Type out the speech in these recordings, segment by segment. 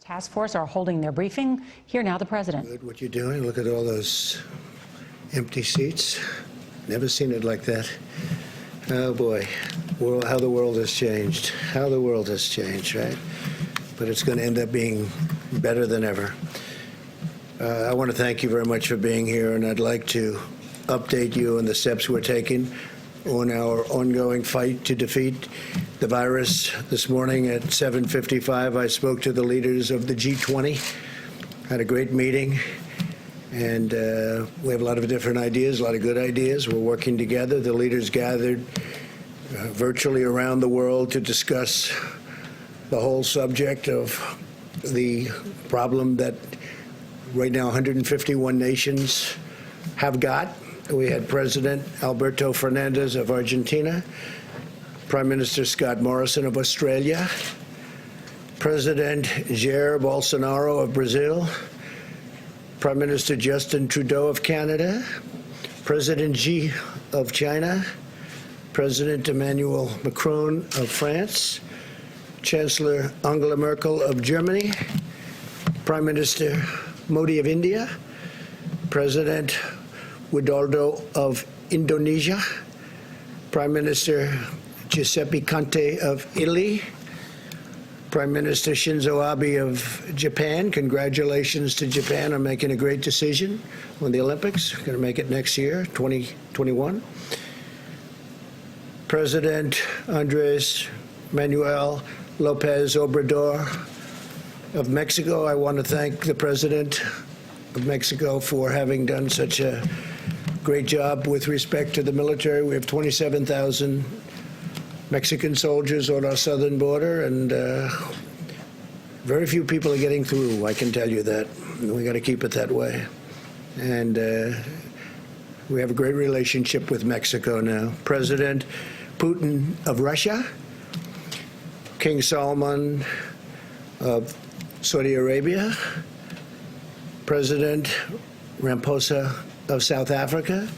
Task force are holding their briefing. Here now, the president. Good, what you're doing. Look at all those empty seats. Never seen it like that. Oh boy, how the world has changed. How the world has changed, right? But it's going to end up being better than ever. I want to thank you very much for being here, and I'd like to update you on the steps we're taking on our ongoing fight to defeat the virus. This morning at 7:55, I spoke to the leaders of the G20, had a great meeting, and we have a lot of different ideas, a lot of good ideas. We're working together. The leaders gathered virtually around the world to discuss the whole subject of the problem that right now 151 nations have got. We had President Alberto Fernandez of Argentina, Prime Minister Scott Morrison of Australia, President Jair Bolsonaro of Brazil, Prime Minister Justin Trudeau of Canada, President Xi of China, President Emmanuel Macron of France, Chancellor Angela Merkel of Germany, Prime Minister Modi of India, President Widodo of Indonesia, Prime Minister Giuseppe Conte of Italy, Prime Minister Shinzo Abe of Japan. Congratulations to Japan on making a great decision on the Olympics. Going to make it next year, 2021. President Andres Manuel Lopez Obrador of Mexico. I want to thank the President of Mexico for having done such a great job with respect to the military. We have 27,000 Mexican soldiers on our southern border, and very few people are getting through, I can tell you that. We got to keep it that way. And we have a great relationship with Mexico now. President Putin of Russia, King Salman of Saudi Arabia, President Ramaphosa of South Africa,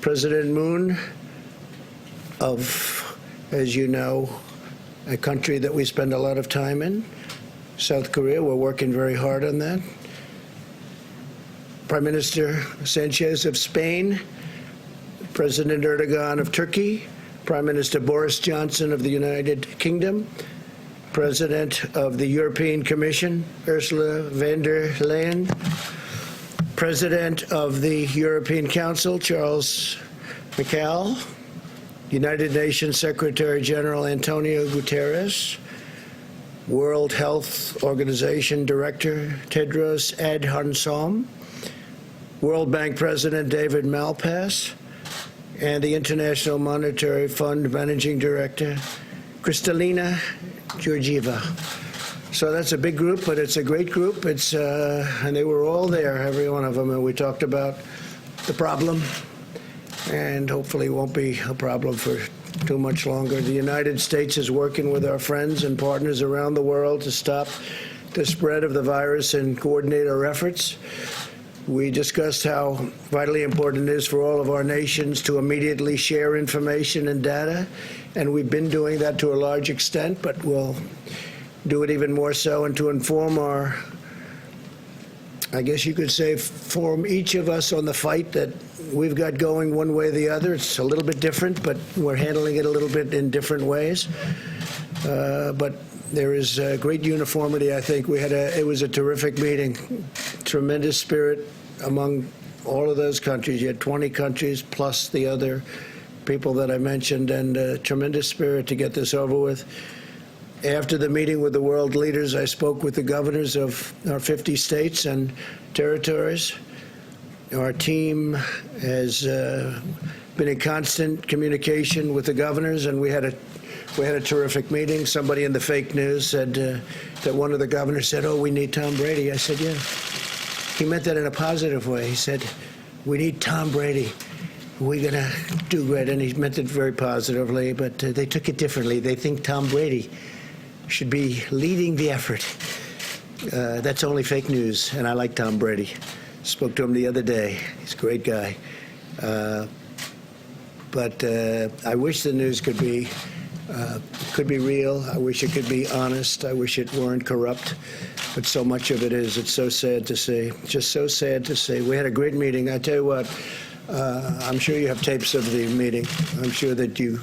President Moon of, as you know, a country that we spend a lot of time in, South Korea. We're working very hard on that. Prime Minister Sanchez of Spain, President Erdogan of Turkey, Prime Minister Boris Johnson of the United Kingdom, President of the European Commission, Ursula von der Leyen, President of the European Council, Charles Michel, United Nations Secretary General Antonio Guterres, World Health Organization Director Tedros Adhanom, World Bank President David Malpass, and the International Monetary Fund Managing Director Kristalina Georgieva. So that's a big group, but it's a great group. It's and they were all there, every one of them, and we talked about the problem, and hopefully it won't be a problem for too much longer. The United States is working with our friends and partners around the world to stop the spread of the virus and coordinate our efforts. We discussed how vitally important it is for all of our nations to immediately share information and data, and we've been doing that to a large extent, but we'll do it even more so, and to inform our, I guess you could say, form each of us on the fight that we've got going one way or the other. It's a little bit different, but we're handling it a little bit in different ways. But there is great uniformity, I think. It was a terrific meeting, tremendous spirit among all of those countries. You had 20 countries plus the other people that I mentioned, and tremendous spirit to get this over with. After the meeting with the world leaders, I spoke with the governors of our 50 states and territories. Our team has been in constant communication with the governors, and we had a terrific meeting. Somebody in the fake news said that one of the governors said, "Oh, we need Tom Brady." I said, "Yeah." He meant that in a positive way. He said, "We need Tom Brady. We're going to do great." And he meant it very positively, but they took it differently. They think Tom Brady should be leading the effort. That's only fake news, and I like Tom Brady. Spoke to him the other day. He's a great guy. But I wish the news could be Could be real. I wish it could be honest. I wish it weren't corrupt. But so much of it is. It's so sad to see. Just so sad to see. We had a great meeting. I tell you what, I'm sure you have tapes of the meeting. I'm sure that you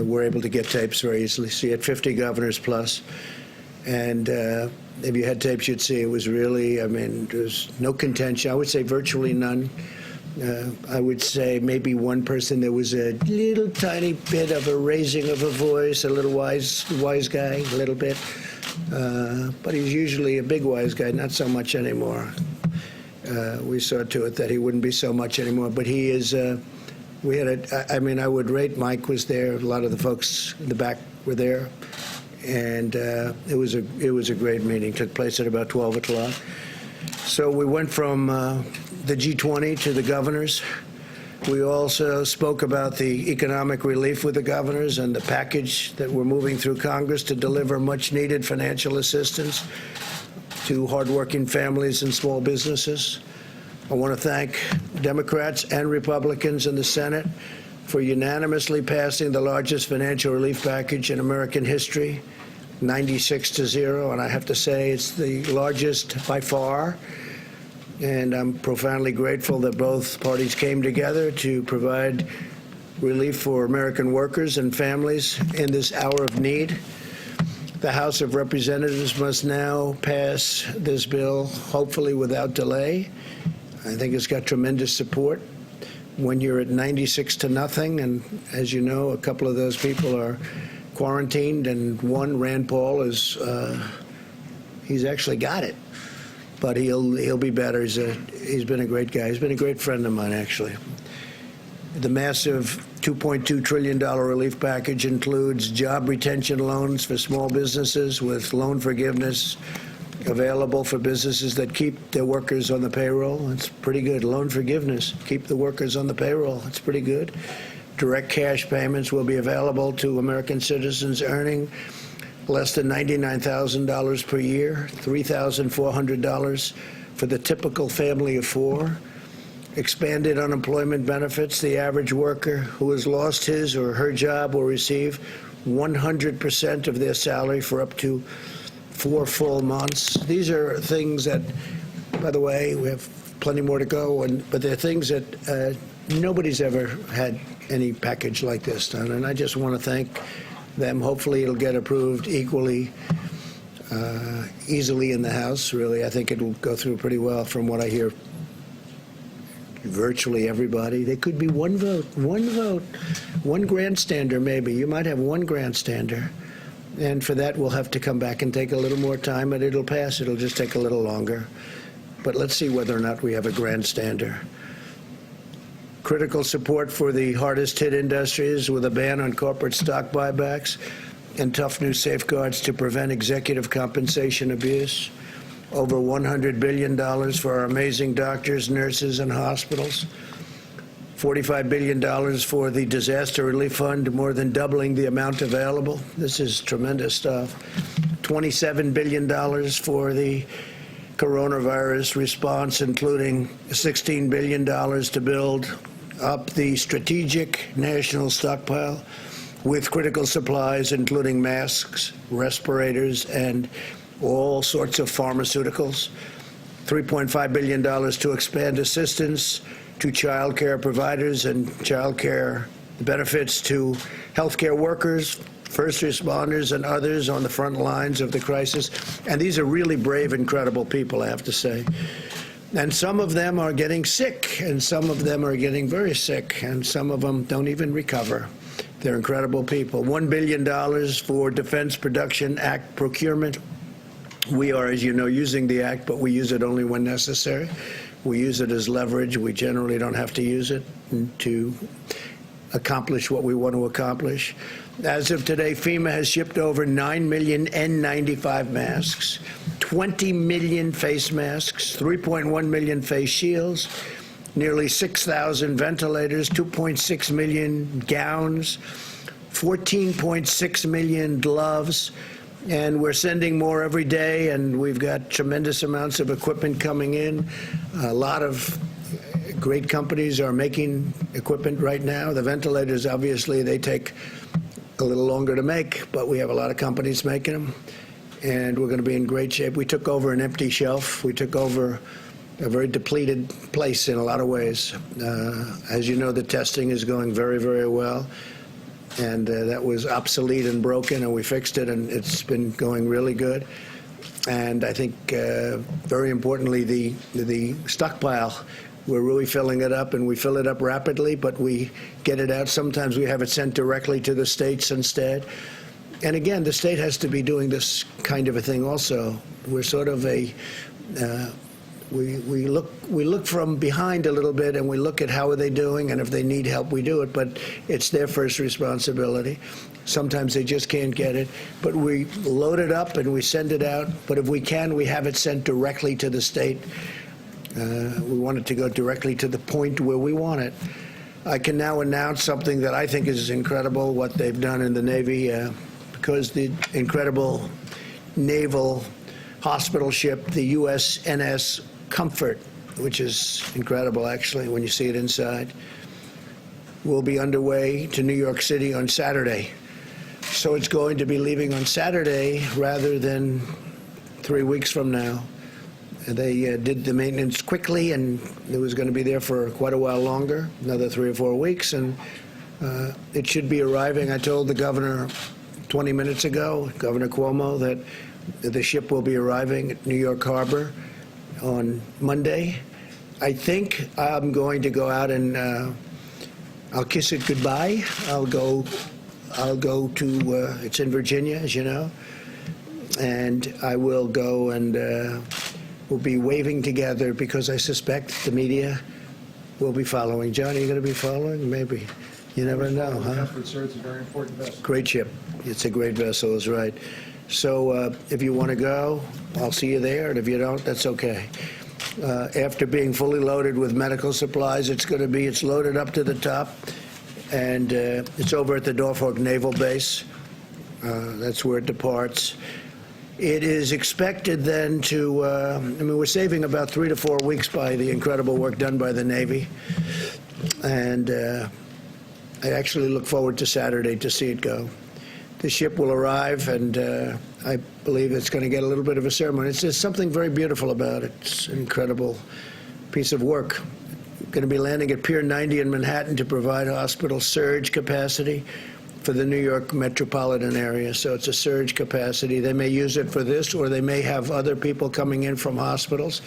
were able to get tapes very easily. See, at 50 governors plus. And if you had tapes, you'd see it was really, I mean, there's no contention. I would say virtually none. I would say maybe one person, there was a little tiny bit of a raising of a voice, a little wise guy, a little bit. But he's usually a big wise guy, not so much anymore. We saw to it that he wouldn't be so much anymore. But he is, we had I mean, I would rate, Mike was there, a lot of the folks in the back were there. And it was a great meeting. Took place at about 12 o'clock. So we went from the G20 to the governors. We also spoke about the economic relief with the governors and the package that we're moving through Congress to deliver much-needed financial assistance to hardworking families and small businesses. I want to thank Democrats and Republicans in the Senate for unanimously passing the largest financial relief package in American history, 96-0, and I have to say it's the largest by far. And I'm profoundly grateful that both parties came together to provide relief for American workers and families in this hour of need. The House of Representatives must now pass this bill, hopefully without delay. I think it's got tremendous support. When you're at 96-0, and as you know, a couple of those people are quarantined, and one, Rand Paul, is he's actually got it. But he'll be better. He's been a great guy. He's been a great friend of mine, actually. The massive $2.2 trillion relief package includes job retention loans for small businesses with loan forgiveness available for businesses that keep their workers on the payroll. It's pretty good. Loan forgiveness. Keep the workers on the payroll. It's pretty good. Direct cash payments will be available to American citizens earning less than $99,000 per year, $3,400 for the typical family of four. Expanded unemployment benefits. The average worker who has lost his or her job will receive 100% of their salary for up to 4 full months. These are things that, by the way, we have plenty more to go, but they're things that nobody's ever had any package like this done, and I just want to thank them. Hopefully it'll get approved equally easily in the House, really. I think it'll go through pretty well from what I hear. Virtually everybody. There could be one vote, one grandstander maybe. You might have one grandstander. And for that, we'll have to come back and take a little more time, but it'll pass. It'll just take a little longer. But let's see whether or not we have a grandstander. Critical support for the hardest hit industries with a ban on corporate stock buybacks and tough new safeguards to prevent executive compensation abuse. Over $100 billion for our amazing doctors, nurses, and hospitals. $45 billion for the Disaster Relief Fund, more than doubling the amount available. This is tremendous stuff. $27 billion for the coronavirus response, including $16 billion to build up the strategic national stockpile with critical supplies, including masks, respirators, and all sorts of pharmaceuticals. $3.5 billion to expand assistance to child care providers and child care benefits to healthcare workers, first responders, and others on the front lines of the crisis. And these are really brave, incredible people, I have to say. And some of them are getting sick, and some of them are getting very sick, and some of them don't even recover. They're incredible people. $1 billion for Defense Production Act procurement. We are, as you know, using the act, but we use it only when necessary. We use it as leverage. We generally don't have to use it to accomplish what we want to accomplish. As of today, FEMA has shipped over 9 million N95 masks, 20 million face masks, 3.1 million face shields, nearly 6,000 ventilators, 2.6 million gowns, 14.6 million gloves, and we're sending more every day, and we've got tremendous amounts of equipment coming in. A lot of great companies are making equipment right now. The ventilators, obviously, they take a little longer to make, but we have a lot of companies making them, and we're going to be in great shape. We took over an empty shelf. We took over a very depleted place in a lot of ways. As you know, the testing is going very, very well, and that was obsolete and broken, and we fixed it, and it's been going really good. And I think, very importantly, the stockpile, we're really filling it up, and we fill it up rapidly, but we get it out. Sometimes we have it sent directly to the states instead. And again, the state has to be doing this kind of a thing also. We're sort of a, we look from behind a little bit, and we look at how are they doing, and if they need help, we do it, but it's their first responsibility. Sometimes they just can't get it, but we load it up and we send it out. But if we can, we have it sent directly to the state. We want it to go directly to the point where we want it. I can now announce something that I think is incredible, what they've done in the Navy, because the incredible naval hospital ship, the USNS Comfort, which is incredible, actually, when you see it inside, will be underway to New York City on Saturday. So it's going to be leaving on Saturday rather than 3 weeks from now. They did the maintenance quickly, and it was going to be there for quite a while longer, another 3 or 4 weeks, and it should be arriving. I told the governor 20 minutes ago, Governor Cuomo, that the ship will be arriving at New York Harbor on Monday. I think I'm going to go out and I'll kiss it goodbye. I'll go to, it's in Virginia, as you know, and I will go and we'll be waving together, because I suspect the media will be following. John, are you going to be following? Maybe. You never know, huh? Sir, it's a very important vessel. Great ship. It's a great vessel, is right. So if you want to go, I'll see you there, and if you don't, that's okay. After being fully loaded with medical supplies, it's loaded up to the top, and it's over at the Norfolk Naval Base. That's where it departs. It is expected then to, I mean, we're saving about 3 to 4 weeks by the incredible work done by the Navy. And I actually look forward to Saturday to see it go. The ship will arrive, and I believe it's going to get a little bit of a ceremony. There's something very beautiful about it. It's an incredible piece of work. Going to be landing at Pier 90 in Manhattan to provide hospital surge capacity for the New York metropolitan area. So it's a surge capacity. They may use it for this, or they may have other people coming in from hospitals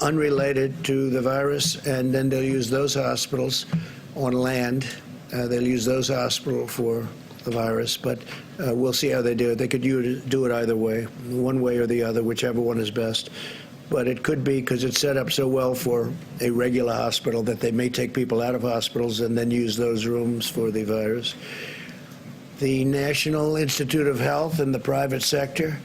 unrelated to the virus, and then they'll use those hospitals on land. They'll use those hospitals for the virus, but we'll see how they do it. They could do it either way, one way or the other, whichever one is best. But it could be, because it's set up so well for a regular hospital, that they may take people out of hospitals and then use those rooms for the virus. The National Institute of Health and the private sector,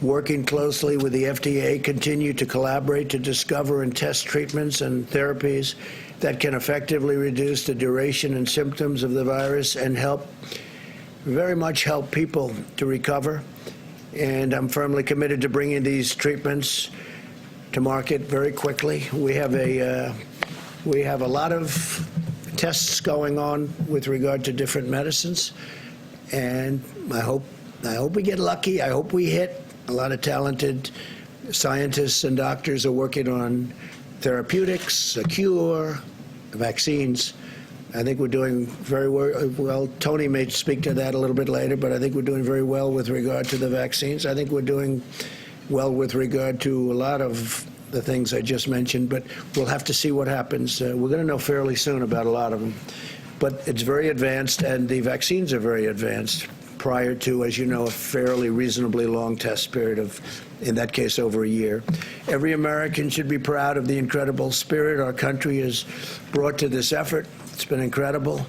working closely with the FDA, continue to collaborate to discover and test treatments and therapies that can effectively reduce the duration and symptoms of the virus and very much help people to recover. And I'm firmly committed to bringing these treatments to market very quickly. We have a lot of tests going on with regard to different medicines, and I hope we get lucky. I hope we hit. A lot of talented scientists and doctors are working on therapeutics, a cure, vaccines. I think we're doing very well. Tony may speak to that a little bit later, but I think we're doing very well with regard to the vaccines. I think we're doing well with regard to a lot of the things I just mentioned, but we'll have to see what happens. We're going to know fairly soon about a lot of them. But it's very advanced, and the vaccines are very advanced prior to, as you know, a fairly reasonably long test period of, in that case, over a year. Every American should be proud of the incredible spirit our country has brought to this effort. It's been incredible.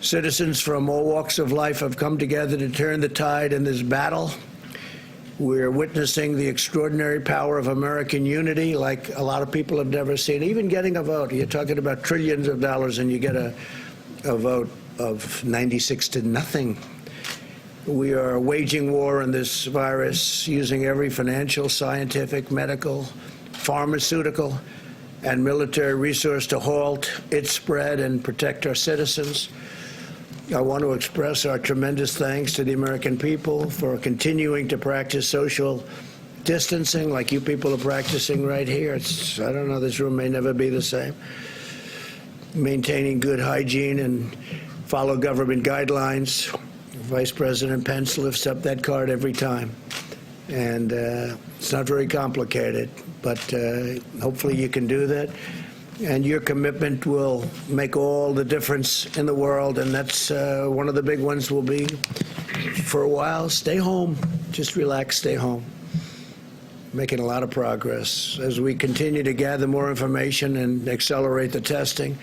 Citizens from all walks of life have come together to turn the tide in this battle. We're witnessing the extraordinary power of American unity like a lot of people have never seen. Even getting a vote. You're talking about trillions of dollars, and you get a vote of 96 to nothing. We are waging war on this virus using every financial, scientific, medical, pharmaceutical, and military resource to halt its spread and protect our citizens. I want to express our tremendous thanks to the American people for continuing to practice social distancing like you people are practicing right here. I don't know, this room may never be the same. Maintaining good hygiene and follow government guidelines. Vice President Pence lifts up that card every time. And it's not very complicated, but hopefully you can do that. And your commitment will make all the difference in the world, and that's one of the big ones will be, for a while, stay home. Just relax, stay home. Making a lot of progress. As we continue to gather more information and accelerate the testing,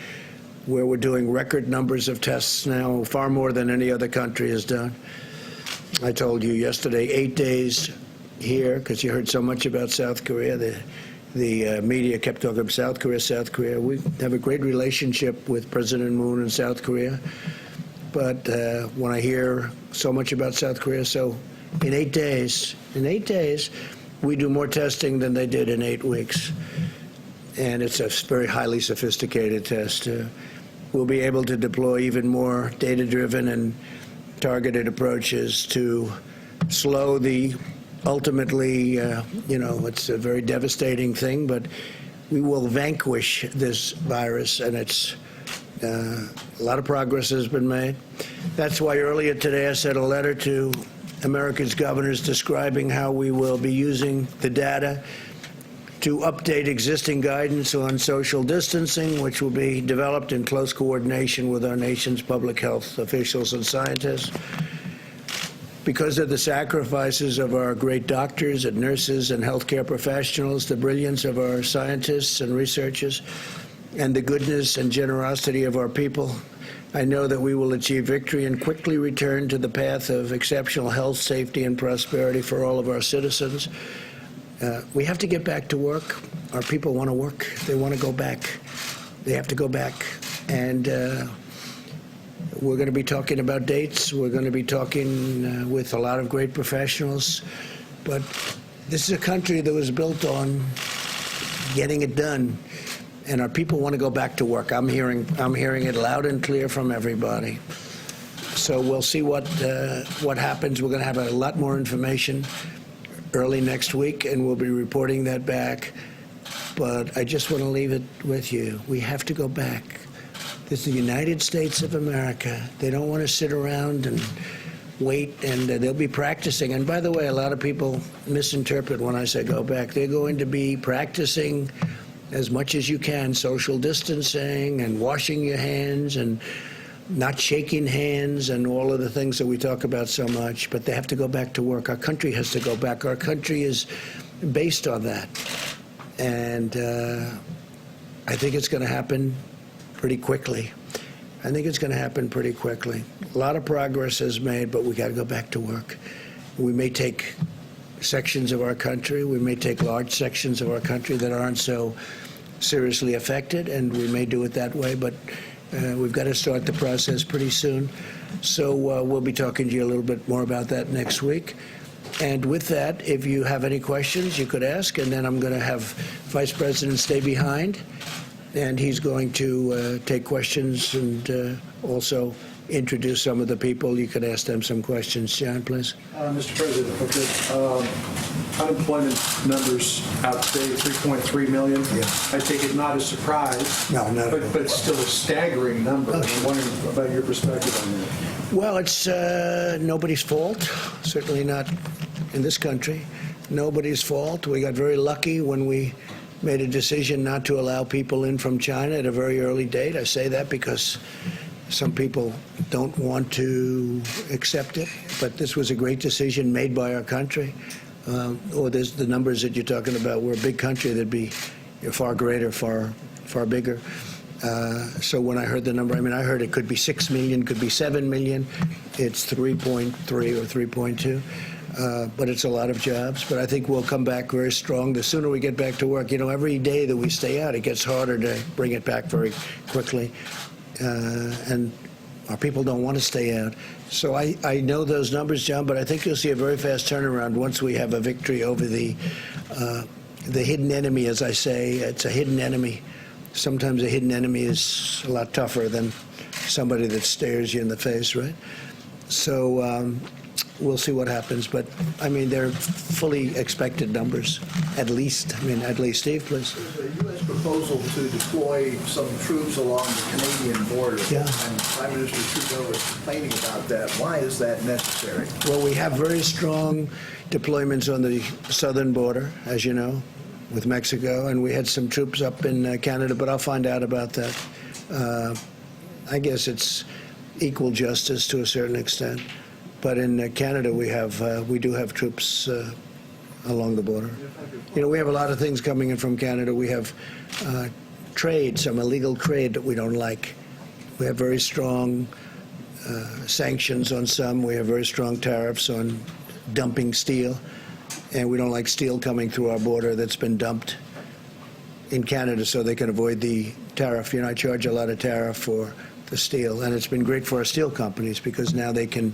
where we're doing record numbers of tests now, far more than any other country has done. I told you yesterday, 8 days here, because you heard so much about South Korea. The media kept talking about South Korea, South Korea. We have a great relationship with President Moon in South Korea. But when I hear so much about South Korea, so in 8 days, we do more testing than they did in 8 weeks. And it's a very highly sophisticated test. We'll be able to deploy even more data-driven and targeted approaches to slow the ultimately, it's a very devastating thing, but we will vanquish this virus, and it's a lot of progress has been made. That's why earlier today I sent a letter to America's governors describing how we will be using the data to update existing guidance on social distancing, which will be developed in close coordination with our nation's public health officials and scientists. Because of the sacrifices of our great doctors and nurses and healthcare professionals, the brilliance of our scientists and researchers, and the goodness and generosity of our people, I know that we will achieve victory and quickly return to the path of exceptional health, safety, and prosperity for all of our citizens. We have to get back to work. Our people want to work. They want to go back. They have to go back. And we're going to be talking about dates. We're going to be talking with a lot of great professionals. But this is a country that was built on getting it done. And our people want to go back to work. I'm hearing it loud and clear from everybody. So we'll see what happens. We're going to have a lot more information early next week, and we'll be reporting that back. But I just want to leave it with you. We have to go back. This is the United States of America. They don't want to sit around and wait, and they'll be practicing. And by the way, a lot of people misinterpret when I say go back. They're going to be practicing as much as you can, social distancing and washing your hands and not shaking hands and all of the things that we talk about so much, but they have to go back to work. Our country has to go back. Our country is based on that. And I think it's going to happen pretty quickly. I think it's going to happen pretty quickly. A lot of progress is made, but we got to go back to work. We may take sections of our country, we may take large sections of our country that aren't so seriously affected, and we may do it that way, but we've got to start the process pretty soon. So we'll be talking to you a little bit more about that next week. And with that, if you have any questions, you could ask, and then I'm going to have Vice President stay behind, and he's going to take questions and also introduce some of the people. You could ask them some questions. John, please. Mr. President, okay. Unemployment numbers out today, 3.3 million. Yeah. I take it not a surprise. No, not at all. But still a staggering number. Oh, I'm wondering about your perspective on that. Well, it's nobody's fault, certainly not in this country. Nobody's fault. We got very lucky when we made a decision not to allow people in from China at a very early date. I say that because some people don't want to accept it, but this was a great decision made by our country. Or there's the numbers that you're talking about. We're a big country. That'd be far greater, far bigger. So when I heard the number, I mean, I heard it could be 6 million, could be 7 million. It's 3.3 or 3.2. But it's a lot of jobs. But I think we'll come back very strong. The sooner we get back to work, you know, every day that we stay out, it gets harder to bring it back very quickly. And our people don't want to stay out. So I know those numbers, John, but I think you'll see a very fast turnaround once we have a victory over the hidden enemy, as I say. It's a hidden enemy. Sometimes a hidden enemy is a lot tougher than somebody that stares you in the face, right? So we'll see what happens. But, I mean, they're fully expected numbers, at least. I mean, at least. Steve, please. There's a U.S. proposal to deploy some troops along the Canadian border. Yeah. And Prime Minister Trudeau is complaining about that. Why is that necessary? Well, we have very strong deployments on the southern border, as you know, with Mexico, and we had some troops up in Canada, but I'll find out about that. I guess it's equal justice to a certain extent. But in Canada, we do have troops along the border. You know, we have a lot of things coming in from Canada. We have trade, some illegal trade that we don't like. We have very strong sanctions on some. We have very strong tariffs on dumping steel. And we don't like steel coming through our border that's been dumped in Canada so they can avoid the tariff. You know, I charge a lot of tariff for the steel, and it's been great for our steel companies because now they can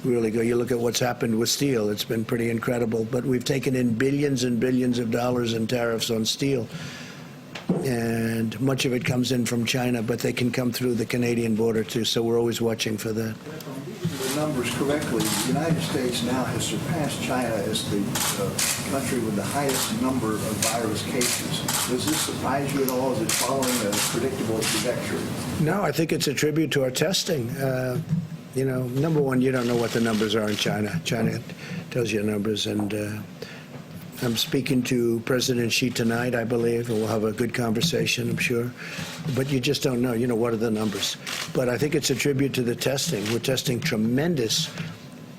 really go. You look at what's happened with steel, it's been pretty incredible. But we've taken in billions and billions of dollars in tariffs on steel, and much of it comes in from China, but they can come through the Canadian border too, so we're always watching for that. If I'm reading the numbers correctly, the United States now has surpassed China as the country with the highest number of virus cases. Does this surprise you at all? Is it following a predictable trajectory? No, I think it's a tribute to our testing. You know, number one, you don't know what the numbers are in China. China tells you numbers, and I'm speaking to President Xi tonight, I believe, and we'll have a good conversation, I'm sure. But you just don't know, you know, what are the numbers. But I think it's a tribute to the testing. We're testing tremendous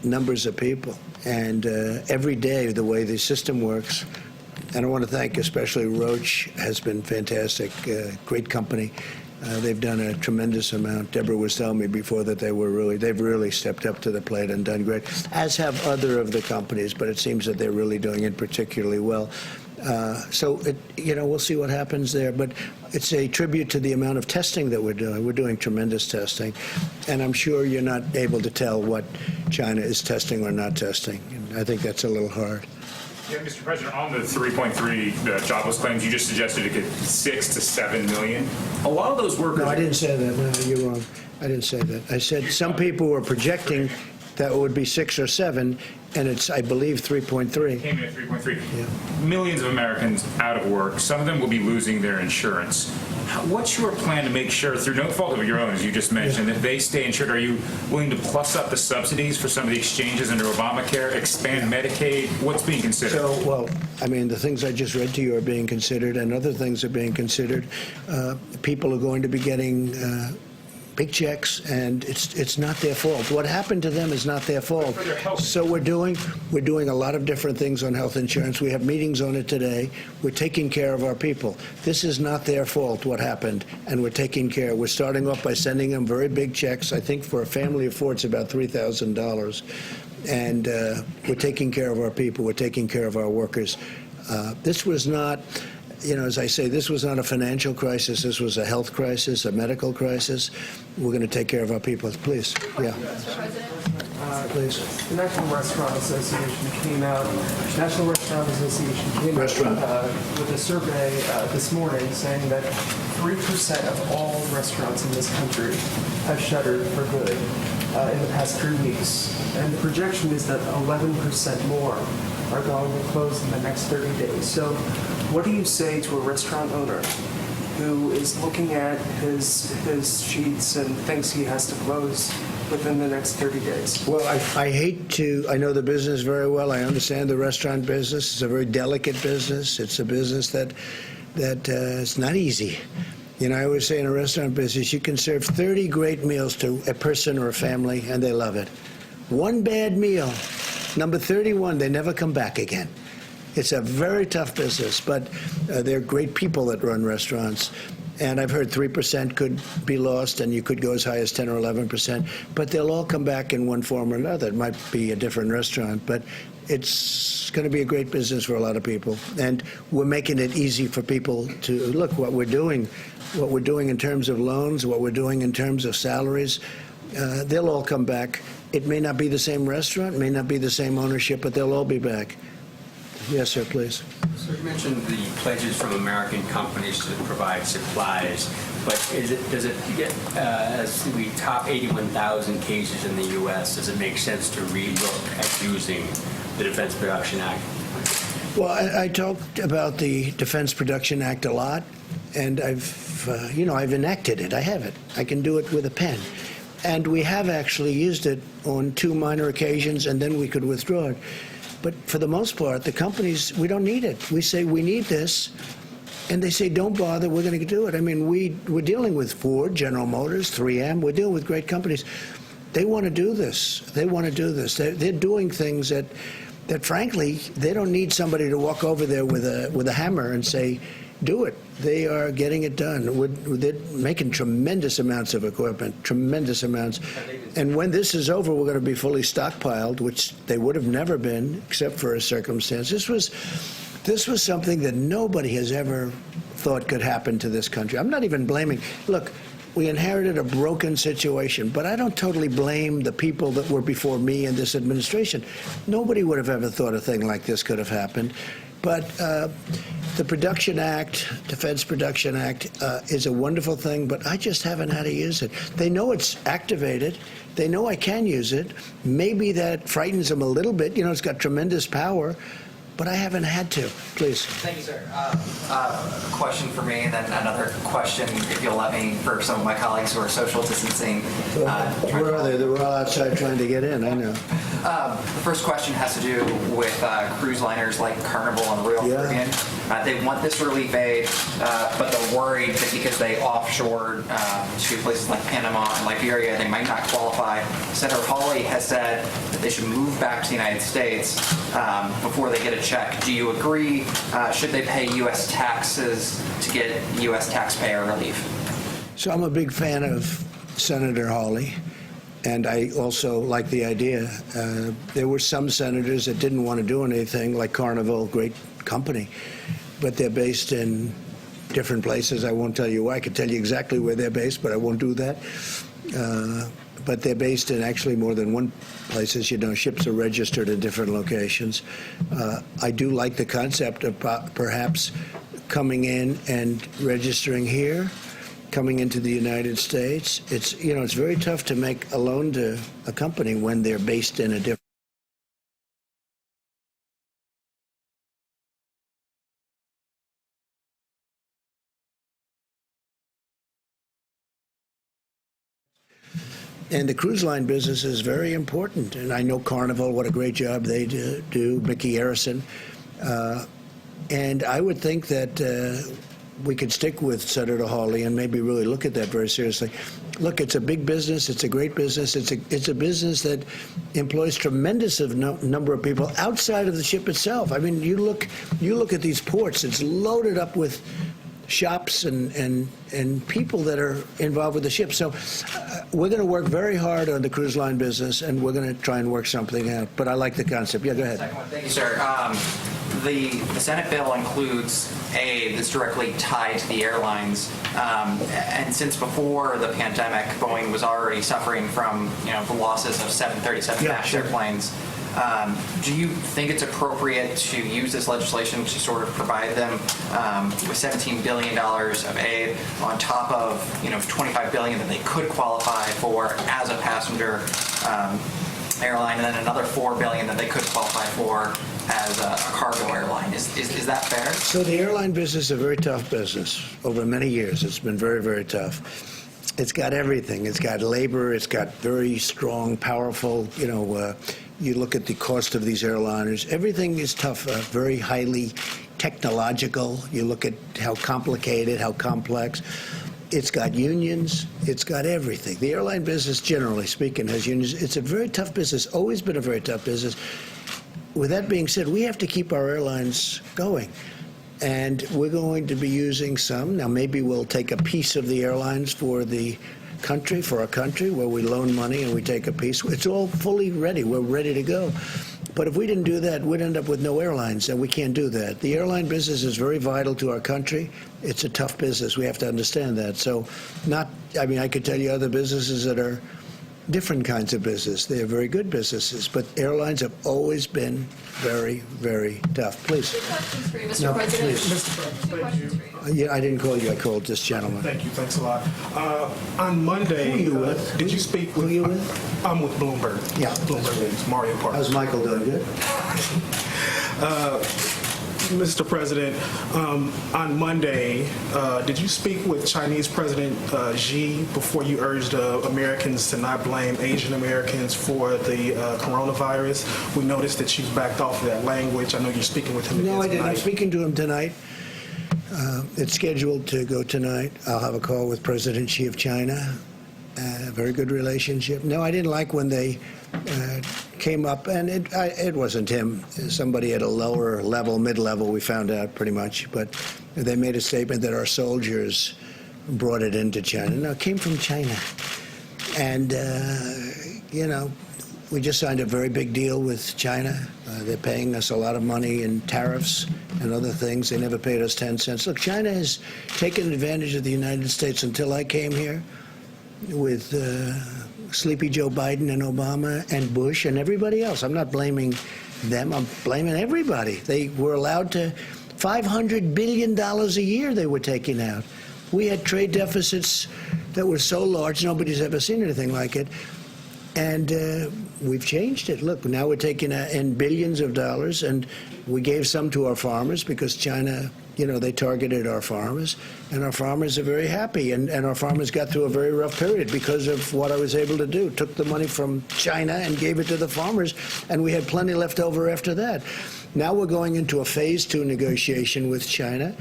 numbers of people. And every day, the way the system works, and I want to thank especially Roche, has been fantastic, great company. They've done a tremendous amount. Deborah was telling me before that they've really stepped up to the plate and done great, as have other of the companies, but it seems that they're really doing it particularly well. So, you know, we'll see what happens there, but it's a tribute to the amount of testing that we're doing. We're doing tremendous testing, and I'm sure you're not able to tell what China is testing or not testing. And I think that's a little hard. Yeah, Mr. President, on the 3.3 jobless claims, you just suggested it could 6 to 7 million. A lot of those workers. No, I didn't say that. No, you're wrong. I didn't say that. I said some people were projecting that it would be 6 or 7, and it's, I believe, 3.3. Came in at 3.3. Yeah. Millions of Americans out of work. Some of them will be losing their insurance. What's your plan to make sure, through no fault of your own, as you just mentioned, that they stay insured? Are you willing to plus up the subsidies for some of the exchanges under Obamacare, expand Medicaid? What's being considered? So, well, I mean, the things I just read to you are being considered, and other things are being considered. People are going to be getting big checks, and it's not their fault. What happened to them is not their fault. So we're doing a lot of different things on health insurance. We have meetings on it today. We're taking care of our people. This is not their fault, what happened, and we're taking care. We're starting off by sending them very big checks. I think for a family of 4, it's about $3,000. And we're taking care of our people. We're taking care of our workers. This was not, you know, as I say, this was not a financial crisis. This was a health crisis, a medical crisis. We're going to take care of our people. Please. Yeah. Please. The National Restaurant Association came out with a survey this morning saying that 3% of all restaurants in this country have shuttered for good in the past 3 weeks. And the projection is that 11% more are going to close in the next 30 days. So what do you say to a restaurant owner who is looking at his sheets and thinks he has to close within the next 30 days? Well, I know the business very well. I understand the restaurant business. It's a very delicate business. It's a business that it's not easy. You know, I always say in a restaurant business, you can serve 30 great meals to a person or a family, and they love it. One bad meal, number 31, they never come back again. It's a very tough business, but they're great people that run restaurants. And I've heard 3% could be lost, and you could go as high as 10 or 11%. But they'll all come back in one form or another. It might be a different restaurant, but it's going to be a great business for a lot of people. And we're making it easy for people to look what we're doing in terms of loans, what we're doing in terms of salaries. They'll all come back. It may not be the same restaurant, may not be the same ownership, but they'll all be back. Yes, sir, please. So you mentioned the pledges from American companies to provide supplies, but does it get, as we top 81,000 cases in the U.S., does it make sense to relook at using the Defense Production Act? Well, I talked about the Defense Production Act a lot, and I've enacted it. I have it. I can do it with a pen. And we have actually used it on 2 minor occasions, and then we could withdraw it. But for the most part, the companies, we don't need it. We say, we need this, and they say, don't bother, we're going to do it. I mean, we're dealing with Ford, General Motors, 3M. We're dealing with great companies. They want to do this. They want to do this. They're doing things that frankly, they don't need somebody to walk over there with a hammer and say, do it. They are getting it done. They're making tremendous amounts of equipment, tremendous amounts. And when this is over, we're going to be fully stockpiled, which they would have never been, except for a circumstance. This was something that nobody has ever thought could happen to this country. I'm not even blaming. Look, we inherited a broken situation, but I don't totally blame the people that were before me and this administration. Nobody would have ever thought a thing like this could have happened. But the Production Act, Defense Production Act, is a wonderful thing, but I just haven't had to use it. They know it's activated. They know I can use it. Maybe that frightens them a little bit. You know, it's got tremendous power, but I haven't had to. Please. Thank you, sir. A question for me, and then another question, if you'll let me, for some of my colleagues who are social distancing. Where are they? They're all outside trying to get in, I know. The first question has to do with cruise liners like Carnival and Royal Caribbean. They want this relief aid, but they're worried that because they offshored to places like Panama and Liberia, they might not qualify. Senator Hawley has said that they should move back to the United States before they get a check. Do you agree? Should they pay U.S. taxes to get U.S. taxpayer relief? So I'm a big fan of Senator Hawley. And I also like the idea. There were some senators that didn't want to do anything, like Carnival, great company, but they're based in different places. I won't tell you why. I could tell you exactly where they're based, but I won't do that. But they're based in actually more than one places. You know, ships are registered in different locations. I do like the concept of perhaps coming in and registering here, coming into the United States. It's very tough to make a loan to a company when they're based in a different. And the cruise line business is very important. And I know Carnival, what a great job they do, Mickey Harrison. And I would think that we could stick with Senator Hawley and maybe really look at that very seriously. Look, it's a big business. It's a great business. It's a business that employs tremendous number of people outside of the ship itself. I mean, you look at these ports. It's loaded up with shops and people that are involved with the ship. So we're going to work very hard on the cruise line business, and we're going to try and work something out. But I like the concept. Yeah, go ahead. Second one. Thank you, sir. The Senate bill includes aid that's directly tied to the airlines, and since before the pandemic, Boeing was already suffering from the losses of 737 MAX airplanes. Do you think it's appropriate to use this legislation to sort of provide them with $17 billion of aid on top of $25 billion that they could qualify for as a passenger airline, and then another $4 billion that they could qualify for as a cargo airline? Is that fair? So the airline business is a very tough business. Over many years, it's been very, very tough. It's got everything. It's got labor. It's got very strong, powerful, you look at the cost of these airliners. Everything is tough, very highly technological. You look at how complicated, how complex. It's got unions. It's got everything. The airline business, generally speaking, has unions. It's a very tough business, always been a very tough business. With that being said, we have to keep our airlines going. And we're going to be using some. Now, maybe we'll take a piece of the airlines for our country, where we loan money and we take a piece. It's all fully ready. We're ready to go. But if we didn't do that, we'd end up with no airlines, and we can't do that. The airline business is very vital to our country. It's a tough business. We have to understand that. So I could tell you other businesses that are different kinds of business. They're very good businesses, but airlines have always been very, very tough. Please. Two questions for you, Mr. No, President. please. Two questions for you. Yeah, I didn't call you. I called this gentleman. Thank you. Thanks a lot. On Monday, Who are you with? did you speak with? Who are you with? I'm with Bloomberg. Yeah. Bloomberg News, Mario Park. How's Michael doing? Good? Mr. President, on Monday, did you speak with Chinese President Xi before you urged Americans to not blame Asian Americans for the coronavirus? We noticed that you've backed off of that language. I know you're speaking with him No, again I didn't. I'm tonight. speaking to him tonight. It's scheduled to go tonight. I'll have a call with President Xi of China. Very good relationship. No, I didn't like when they came up, and it wasn't him. Somebody at a lower level, mid-level, we found out pretty much. But they made a statement that our soldiers brought it into China. No, it came from China. And, you know, we just signed a very big deal with China. They're paying us a lot of money in tariffs and other things. They never paid us 10 cents. Look, China has taken advantage of the United States until I came here with Sleepy Joe Biden and Obama and Bush and everybody else. I'm not blaming them. I'm blaming everybody. They were allowed to $500 billion a year they were taking out. We had trade deficits that were so large, nobody's ever seen anything like it. And we've changed it. Look, now we're taking in billions of dollars, and we gave some to our farmers because China, you know, they targeted our farmers, and our farmers are very happy. And our farmers got through a very rough period because of what I was able to do. Took the money from China and gave it to the farmers, and we had plenty left over after that. Now we're going into a phase 2 negotiation with China.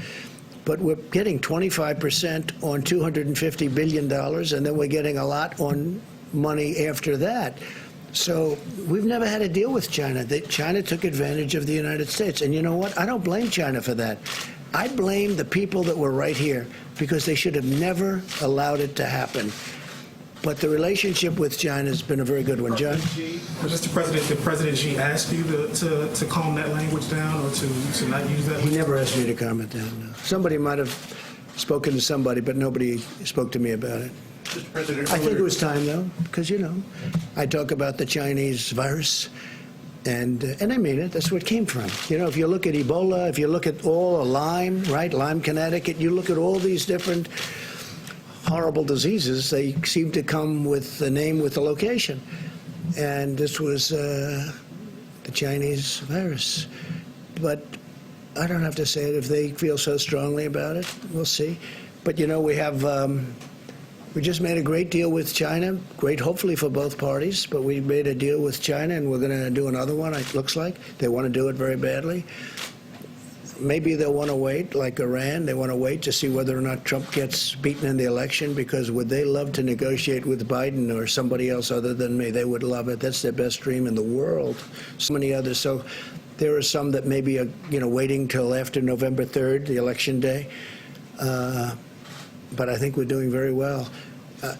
But we're getting 25% on $250 billion, and then we're getting a lot on money after that. So we've never had a deal with China. China took advantage of the United States. And you know what? I don't blame China for that. I blame the people that were right here because they should have never allowed it to happen. But the relationship with China has been a very good one. John? Mr. President, did President Xi ask you to calm that language down or to not use that? He never asked me to comment down. No. Somebody might have spoken to somebody, but nobody spoke to me about it. Mr. President, I think it was time, though, because, you know, I talk about the Chinese virus, and I mean it. That's where it came from. You know, if you look at Ebola, if you look at all Lyme, right, Lyme, Connecticut, you look at all these different horrible diseases, they seem to come with the name, with the location. And this was the Chinese virus. But I don't have to say it. If they feel so strongly about it, we'll see. But, you know, we have... we just made a great deal with China, great hopefully for both parties, but we made a deal with China, and we're going to do another one, it looks like. They want to do it very badly. Maybe they'll want to wait, like Iran. They want to wait to see whether or not Trump gets beaten in the election, because would they love to negotiate with Biden or somebody else other than me? They would love it. That's their best dream in the world. So many others. So there are some that maybe are, you know, waiting till after November 3rd, the election day. But I think we're doing very well.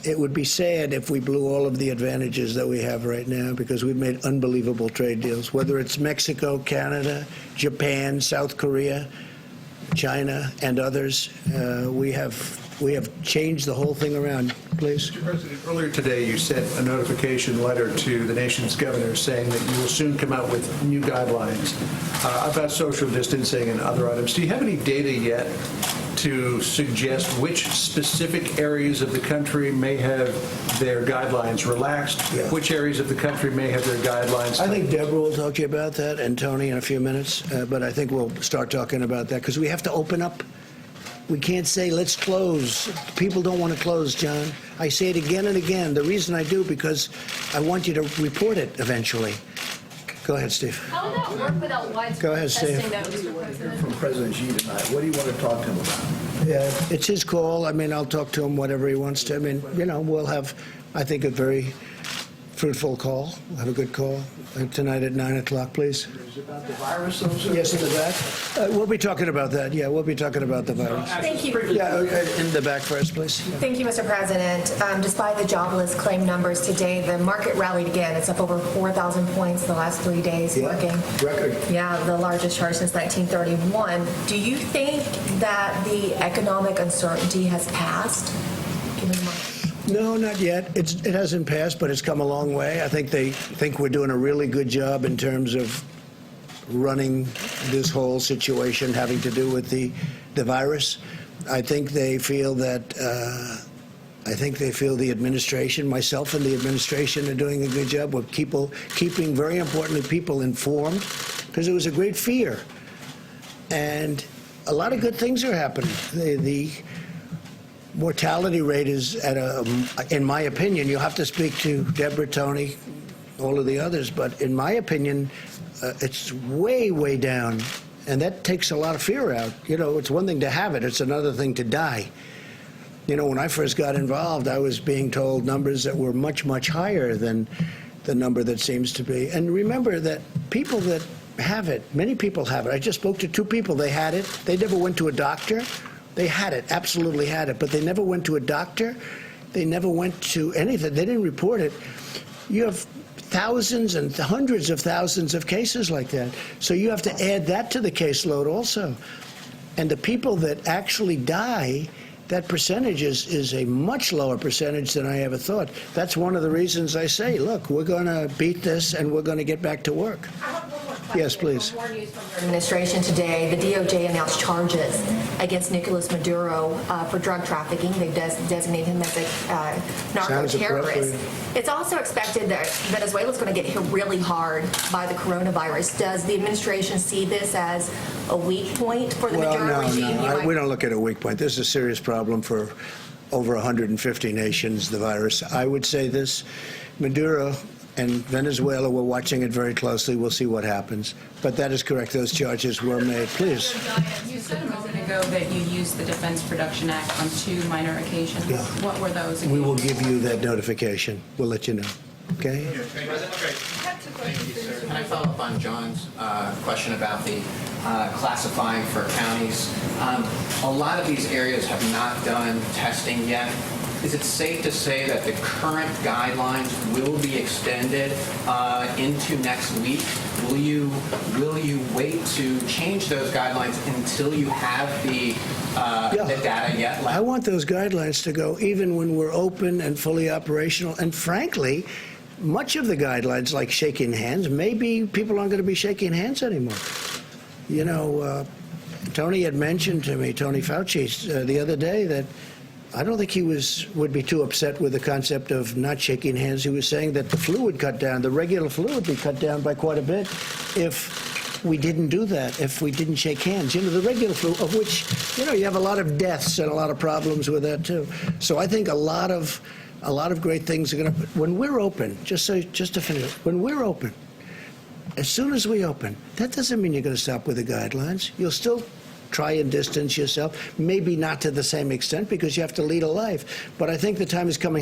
It would be sad if we blew all of the advantages that we have right now, because we've made unbelievable trade deals, whether it's Mexico, Canada, Japan, South Korea, China, and others. We have changed the whole thing around. Please. Mr. President, earlier today you sent a notification letter to the nation's governors saying that you will soon come out with new guidelines about social distancing and other items. Do you have any data yet to suggest which specific areas of the country may have their guidelines relaxed, which areas of the country may have their guidelines? I think Deborah will talk to you about that, and Tony in a few minutes, but I think we'll start talking about that, because we have to open up. We can't say, let's close. People don't want to close, John. I say it again and again. The reason I do, because I want you to report it eventually. Go ahead, Steve. How would that work without widespread Go ahead, Steve. testing, though, Mr. President? From President Xi tonight, what do you want to talk to him about? Yeah, it's his call. I mean, I'll talk to him whatever he wants to. I mean, you know, we'll have, I think, a very fruitful call. We'll have a good call tonight at 9 o'clock, please. Is it about the virus, though, sir? Yes, in the back. We'll be talking about that. Yeah, we'll be talking about the virus. Thank you. Yeah, in the back first, please. Thank you, Mr. President. Despite the jobless claim numbers today, the market rallied again. It's up over 4,000 points the last 3 days. Working. Record. Yeah, the largest chart since 1931. Do you think that the economic uncertainty has passed? Given the market? No, not yet. It hasn't passed, but it's come a long way. I think they think we're doing a really good job in terms of running this whole situation having to do with the virus. I think they feel that. I think they feel the administration, myself and the administration, are doing a good job of keeping, very importantly, people informed, because it was a great fear. And a lot of good things are happening. The mortality rate is at in my opinion, you'll have to speak to Deborah, Tony, all of the others, but in my opinion, it's way, way down. And that takes a lot of fear out. You know, it's one thing to have it, it's another thing to die. You know, when I first got involved, I was being told numbers that were much, much higher than the number that seems to be. And remember that people that have it, many people have it. I just spoke to 2 people. They had it. They never went to a doctor. They had it, absolutely had it. But they never went to a doctor. They never went to anything. They didn't report it. You have thousands and hundreds of thousands of cases like that. So you have to add that to the caseload also. And the people that actually die, that percentage is a much lower percentage than I ever thought. That's one of the reasons I say, look, we're going to beat this and we're going to get back to work. Yes, please. More news from your administration today. The DOJ announced charges against Nicolas Maduro for drug trafficking. They've designated him as a narco-terrorist. It's also expected that Venezuela is going to get hit really hard by the coronavirus. Does the administration see this as a weak point for the Maduro regime? No, we don't look at a weak point. This is a serious problem for over 150 nations, the virus. I would say this, Maduro and Venezuela, we're watching it very closely. We'll see what happens. But that is correct. Those charges were made. Please. You said a moment ago that you used the Defense Production Act on 2 minor occasions. Yeah. What were those? We will give you that notification. We'll let you know. Okay? Can I follow up on John's question about the classifying for counties? A lot of these areas have not done testing yet. Is it safe to say that the current guidelines will be extended into next week? Will you wait to change those guidelines until you have the data yet? I want those guidelines to go even when we're open and fully operational. And frankly, much of the guidelines, like shaking hands, maybe people aren't going to be shaking hands anymore. You know, Tony had mentioned to me, Tony Fauci, the other day that I don't think he would be too upset with the concept of not shaking hands. He was saying that the flu would cut down, the regular flu would be cut down by quite a bit if we didn't do that, if we didn't shake hands. You know, the regular flu, of which, you know, you have a lot of deaths and a lot of problems with that too. So I think a lot of great things are going to, when we're open, just to finish, when we're open, as soon as we open, that doesn't mean you're going to stop with the guidelines. You'll still try and distance yourself, maybe not to the same extent because you have to lead a life. But I think the time is coming